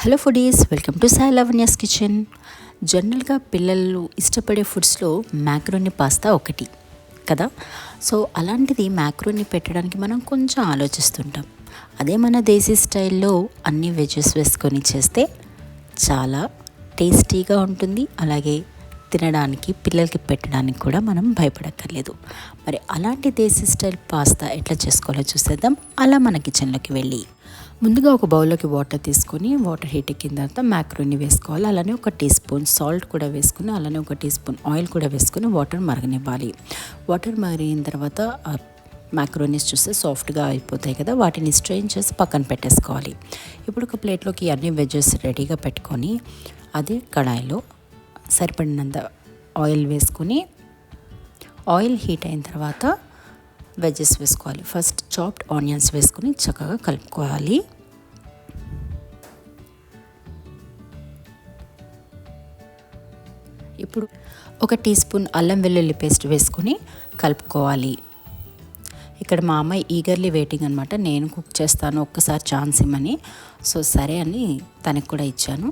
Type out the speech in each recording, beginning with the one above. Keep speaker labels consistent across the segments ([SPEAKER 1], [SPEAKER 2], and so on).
[SPEAKER 1] Hello foodies, welcome to Sai Lavanya's kitchen. జనరల్గా పిల్లలు ఇష్టపడే ఫుడ్స్లో మ్యాక్రోని పాస్తా ఒకటి కదా. సో అలాంటిది మ్యాక్రోని పెట్టడానికి మనం కొంచెం ఆలోచిస్తుంటాం. అదే మన దేశీ స్టైల్లో అన్ని వెజెస్ వేసుకొని చేస్తే చాలా టేస్టీగా ఉంటుంది. అలాగే తినడానికి పిల్లలకి పెట్టడానికి కూడా మనం భయపడక్కర్లేదు. మరి అలాంటి దేశీ స్టైల్ పాస్తా ఎట్లా చేసుకోవాలో చూసేద్దాం. అలా మన కిచెన్లోకి వెళ్ళి ముందుగా ఒక బౌల్లోకి వాటర్ తీసుకొని వాటర్ హీట్ ఎక్కిన తర్వాత మ్యాక్రోని వేసుకోవాలి. అలానే ఒక టీ స్పూన్ సాల్ట్ కూడా వేసుకుని, అలానే ఒక టీ స్పూన్ ఆయిల్ కూడా వేసుకొని వాటర్ మరగనివ్వాలి. వాటర్ మరిగిన తర్వాత మ్యాక్రోనీస్ చూస్తే సాఫ్ట్గా అయిపోతాయి కదా, వాటిని స్ట్రెయిన్ చేసి పక్కన పెట్టేసుకోవాలి. ఇప్పుడు ఒక ప్లేట్లోకి అన్ని వెజెస్ రెడీగా పెట్టుకొని అదే కడాయిలో సరిపడినంత ఆయిల్ వేసుకొని, ఆయిల్ హీట్ అయిన తర్వాత వెజెస్ వేసుకోవాలి. ఫస్ట్ చాప్డ్ ఆనియన్స్ వేసుకొని చక్కగా కలుపుకోవాలి. ఇప్పుడు ఒక టీ స్పూన్ అల్లం వెల్లుల్లి పేస్ట్ వేసుకొని కలుపుకోవాలి. ఇక్కడ మా అమ్మాయి ఈగర్లీ వెయిటింగ్ అనమాట, నేను కుక్ చేస్తాను ఒక్కసారి ఛాన్స్ ఇమ్మని. సో సరే అని తనకు కూడా ఇచ్చాను.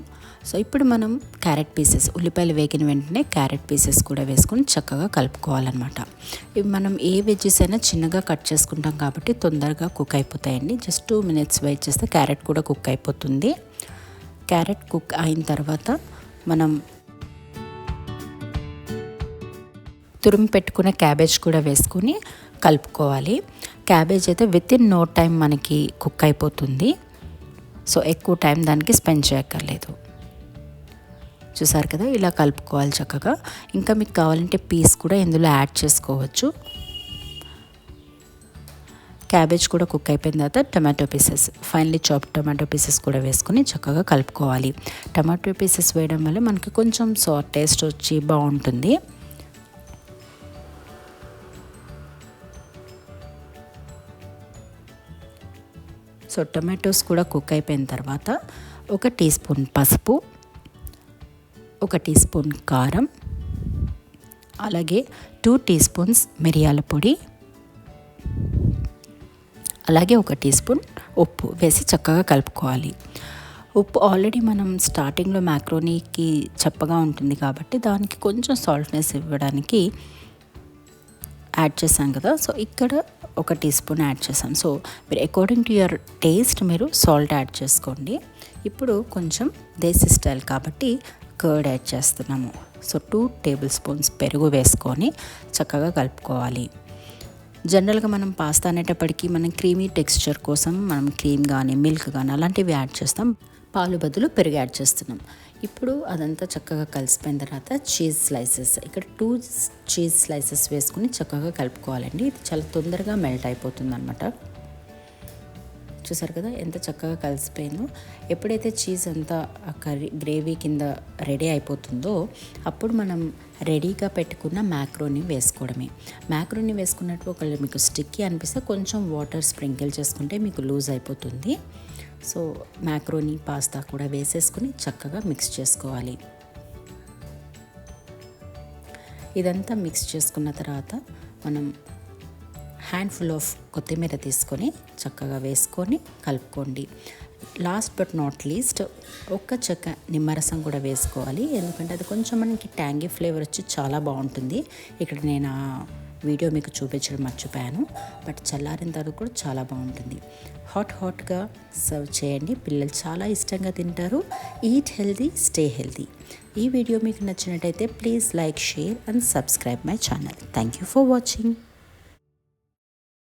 [SPEAKER 1] సో ఇప్పుడు మనం క్యారెట్ పీసెస్, ఉల్లిపాయలు వేగిన వెంటనే క్యారెట్ పీసెస్ కూడా వేసుకొని చక్కగా కలుపుకోవాలన్నమాట. ఇవి మనం ఏ వెజ్జెస్ అయినా చిన్నగా కట్ చేసుకుంటాం కాబట్టి తొందరగా కుక్ అయిపోతాయండి. జస్ట్ 2 minutes వెయిట్ చేస్తే క్యారెట్ కూడా కుక్ అయిపోతుంది. క్యారెట్ కుక్ అయిన తర్వాత మనం తురిమి పెట్టుకున్న క్యాబేజ్ కూడా వేసుకొని కలుపుకోవాలి. క్యాబేజ్ అయితే విత్ ఇన్ నో టైం మనకి కుక్ అయిపోతుంది. సో ఎక్కువ టైం దానికి స్పెండ్ చేయక్కర్లేదు. చూసారు కదా, ఇలా కలుపుకోవాలి చక్కగా. ఇంకా మీకు కావాలంటే పీస్ కూడా ఇందులో యాడ్ చేసుకోవచ్చు. క్యాబేజ్ కూడా కుక్ అయిపోయిన తర్వాత tomato pieces, finally chop tomato pieces కూడా వేసుకొని చక్కగా కలుపుకోవాలి. టమాటో పీసెస్ వేయడం వల్ల మనకి కొంచెం టేస్ట్ వచ్చి బాగుంటుంది. సో టమాటోస్ కూడా కుక్ అయిపోయిన తర్వాత ఒక టీ స్పూన్ పసుపు, ఒక టీ స్పూన్ కారం, అలాగే 2 teaspoons మిరియాల పొడి, అలాగే ఒక టీ స్పూన్ ఉప్పు వేసి చక్కగా కలుపుకోవాలి. ఉప్పు ఆల్రెడీ మనం స్టార్టింగ్లో మ్యాక్రోనీకి చప్పగా ఉంటుంది కాబట్టి దానికి కొంచెం సాల్ట్నెస్ ఇవ్వడానికి యాడ్ చేసాం కదా. సో ఇక్కడ ఒక టీ స్పూన్ యాడ్ చేసాం. సో మీరు అకార్డింగ్ టు యువర్ టేస్ట్ మీరు సాల్ట్ యాడ్ చేసుకోండి. ఇప్పుడు కొంచెం దేశీ స్టైల్ కాబట్టి కర్డ్ యాడ్ చేస్తున్నాము. సో 2 tablespoons పెరుగు వేసుకొని చక్కగా కలుపుకోవాలి. జనరల్గా మనం పాస్తా అనేటప్పటికీ మనం క్రీమీ టెక్స్చర్ కోసం మనం క్రీమ్ కానీ మిల్క్ కానీ అలాంటివి యాడ్ చేస్తాం. పాలు బదులు పెరుగు యాడ్ చేస్తున్నాం. ఇప్పుడు అదంతా చక్కగా కలిసిపోయిన తర్వాత చీజ్ స్లైసెస్, ఇక్కడ 2 చీజ్ స్లైసెస్ వేసుకుని చక్కగా కలుపుకోవాలండి. ఇది చాలా తొందరగా మెల్ట్ అయిపోతుంది అనమాట. చూసారు కదా ఎంత చక్కగా కలిసిపోయిందో. ఎప్పుడైతే చీజ్ అంతా గ్రేవీ కింద రెడీ అయిపోతుందో అప్పుడు మనం రెడీగా పెట్టుకున్న మ్యాక్రోని వేసుకోవడమే. మ్యాక్రోని వేసుకున్నట్టు ఒకవేళ మీకు స్టిక్కీ అనిపిస్తే కొంచెం వాటర్ స్ప్రింకిల్ చేసుకుంటే మీకు లూజ్ అయిపోతుంది. సో మ్యాక్రోని పాస్తా కూడా వేసేసుకుని చక్కగా మిక్స్ చేసుకోవాలి. ఇదంతా మిక్స్ చేసుకున్న తర్వాత మనం హ్యాండ్ఫుల్ ఆఫ్ కొత్తిమీర తీసుకొని చక్కగా వేసుకొని కలుపుకోండి. లాస్ట్ బట్ నాట్ లీస్ట్ ఒక్క చెక్క నిమ్మరసం కూడా వేసుకోవాలి. ఎందుకంటే అది కొంచెం మనకి ట్యాంగీ ఫ్లేవర్ వచ్చి చాలా బాగుంటుంది. ఇక్కడ నేను ఆ వీడియో మీకు చూపించడం మర్చిపోయాను, బట్ చల్లారిన తర్వాత కూడా చాలా బాగుంటుంది. హాట్గా సర్వ్ చేయండి. పిల్లలు చాలా ఇష్టంగా తింటారు. Eat healthy, stay healthy. ఈ వీడియో మీకు నచ్చినట్టయితే please like, share and subscribe my channel. Thank you for watching.